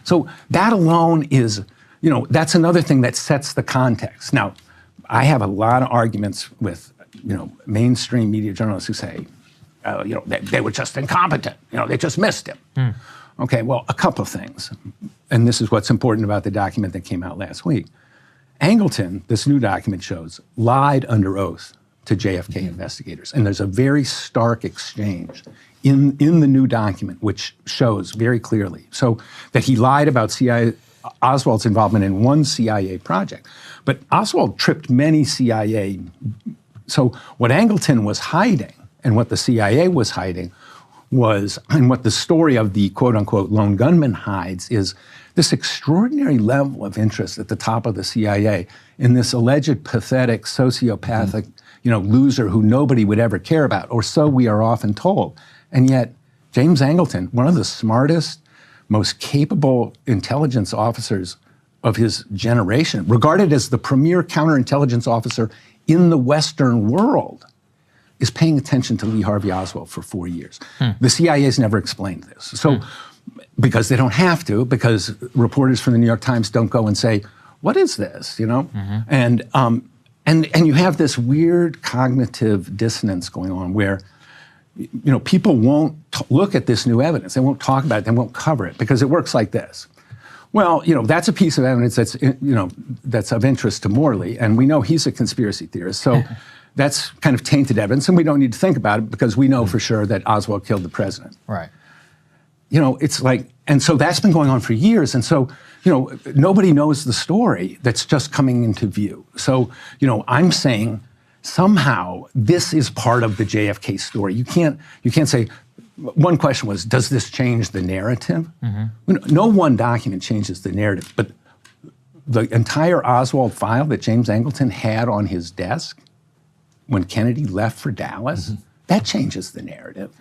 So that alone is, that's another thing that sets the context. Now, I have a lot of arguments with, mainstream media journalists who say, they were just incompetent. They just missed him. Okay, well, a couple of things. And this is what's important about the document that came out last week. Angleton, this new document shows, lied under oath to JFK investigators. And there's a very stark exchange in the new document, which shows very clearly. So that he lied about Oswald's involvement in one CIA project. But Oswald tripped many CIA. So what Angleton was hiding and what the CIA was hiding was, and what the story of the quote-unquote lone gunman hides, is this extraordinary level of interest at the top of the CIA in this alleged pathetic, sociopathic, loser who nobody would ever care about, or so we are often told. And yet, James Angleton, one of the smartest, most capable intelligence officers of his generation, regarded as the premier counterintelligence officer in the Western world, is paying attention to Lee Harvey Oswald for 4 years. The CIA has never explained this. So, because they don't have to, because reporters from the New York Times don't go and say, what is this, And you have this weird cognitive dissonance going on where, people won't look at this new evidence. They won't talk about it. They won't cover it because it works like this. Well, that's a piece of evidence that's, that's of interest to Morley, and we know he's a conspiracy theorist. So that's kind of tainted evidence, and we don't need to think about it because we know for sure that Oswald killed the president. Right. It's like, and so that's been going on for years. And so, nobody knows the story that's just coming into view. So, I'm saying somehow this is part of the JFK story. You can't say, one question was, does this change the narrative? No one document changes the narrative, but the entire Oswald file that James Angleton had on his desk when Kennedy left for Dallas, that changes the narrative.